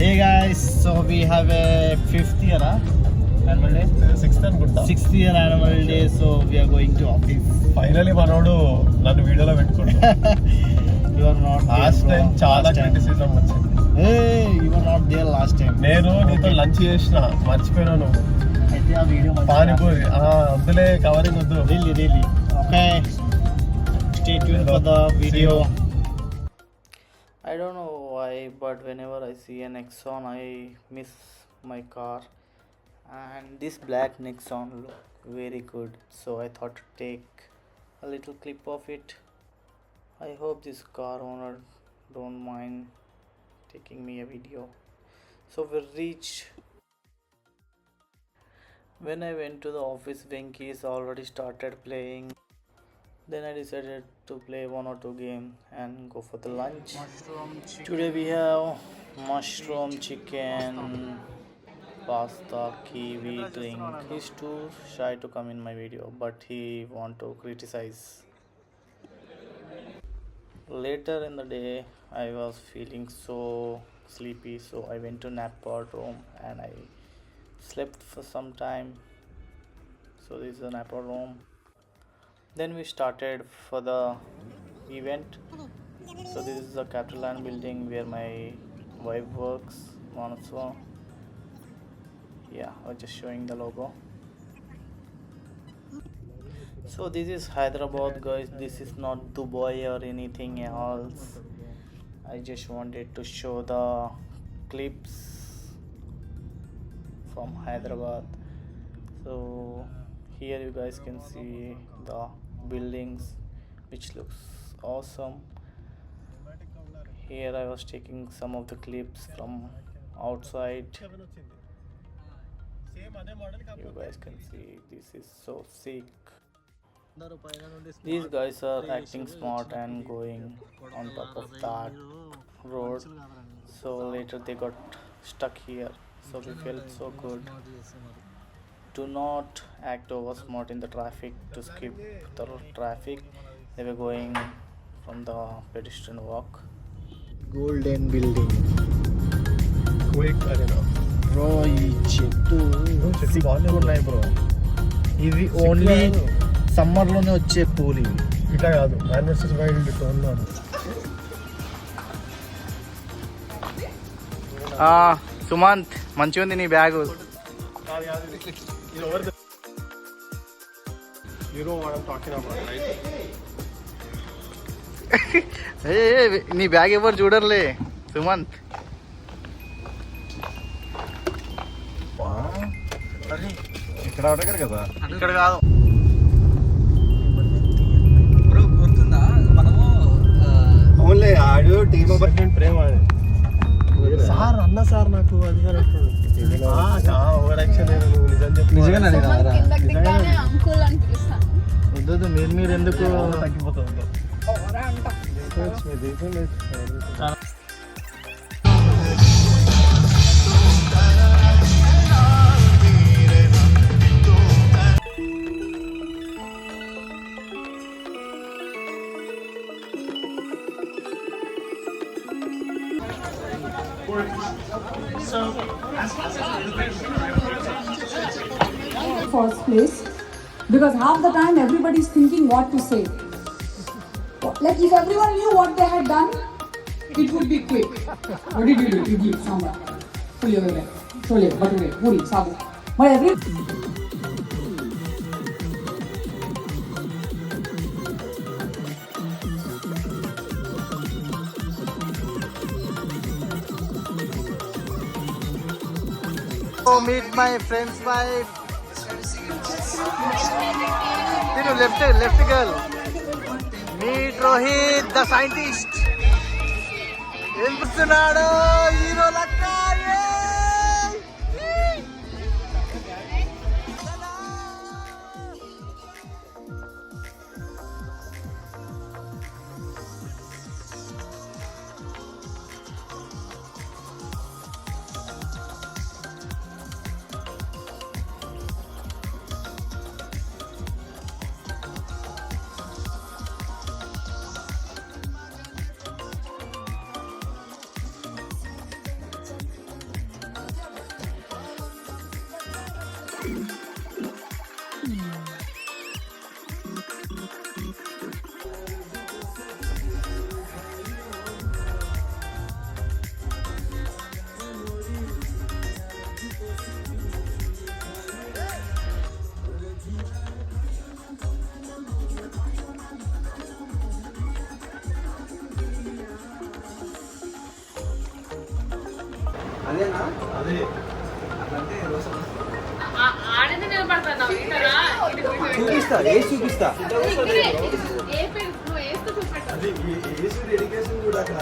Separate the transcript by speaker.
Speaker 1: Hey guys, so we have a fifth year annual day.
Speaker 2: Sixth అనుకుంటా.
Speaker 1: Sixth year annual day, so we are going to office.
Speaker 2: Finally మనోడు నన్ను వీడియోలో పెట్టుకుంటా.
Speaker 1: You are not there,
Speaker 2: last
Speaker 1: bro.
Speaker 2: Time చాలా
Speaker 1: Last time.
Speaker 2: Criticism వచ్చింది.
Speaker 1: Hey, you were not there last time.
Speaker 2: నేను నీతో lunch చేసిన మర్చిపోయినాను.
Speaker 1: అయితే ఆ వీడియో
Speaker 2: పానీపూరి వద్దులే, కవరింగ్ వద్దు.
Speaker 1: really okay, stay tuned for the video. I don't know why, but whenever I see a Nexon I miss my car, and this black Nexon look very good, so I thought to take a little clip of it. I hope this car owner don't mind taking me a video. So we reached. When I went to the office, Venky's already started playing. Then I decided to play one or two games and go for the lunch. Today we have mushroom chicken, pasta, kiwi drink. He's too shy to come in my video, but he want to criticize. Later in the day, I was feeling so sleepy, so I went to nap pod room and I slept for some time. So this is a nap pod room. Then we started for the event. So this is the Capital Land building where my wife works, Manaswa. Yeah, I was just showing the logo. So this is Hyderabad, guys. This is not Dubai or anything else. I just wanted to show the clips from Hyderabad. So here you guys can see the buildings, which looks awesome. Here I was taking some of the clips from outside. You guys can see this is so sick. These guys are acting smart and going on top of that road. So later they got stuck here. So we felt so good. Do not act over smart in the traffic to skip the traffic. They were going from the pedestrian walk. Golden building.
Speaker 2: Quick arena.
Speaker 1: Bro, ఈ చెట్టు
Speaker 2: బాగున్నాయి bro.
Speaker 1: ఇవి only సమ్మర్లోనే వచ్చే పూలు ఇవి.
Speaker 2: ఇట్లా కాదు, man versus wild టోన్లో.
Speaker 1: Sumanth మంచిగా ఉంది నీ బ్యాగ్. నీ బ్యాగ్ ఎవరు చూడర్లే సుమంత్.
Speaker 2: ఇక్కడ అడగరు కదా.
Speaker 1: ఇక్కడ కాదు.
Speaker 2: ఓన్లీ ఆడు టీమ్ అపార్ట్మెంట్ ప్రేమ సార్ అన్న సార్ నాకు అది ఓవర్ యాక్షన్
Speaker 1: వద్దు మీరు ఎందుకు
Speaker 2: తగ్గిపోతుంది.
Speaker 3: First place, because half the time everybody is thinking what to say. Like if everyone knew what they had done, it would be quick. What did you do? Idli, sambar, puliyogare, chole, bhature, puri, sagu. But every
Speaker 1: meet my friend's wife. Left girl. Meet Rohit, the scientist. ఏం చూస్తున్నాడు hero లక్క.
Speaker 2: అదేనా అదే
Speaker 4: ఆడనే నిలబడతాను
Speaker 2: చూపిస్తా వేసి చూపిస్తా
Speaker 4: ఏ పేరు నువ్వు వేస్తూ చూపెట్టాలి
Speaker 2: అది వేసి డెడికేషన్ కూడా అక్కడ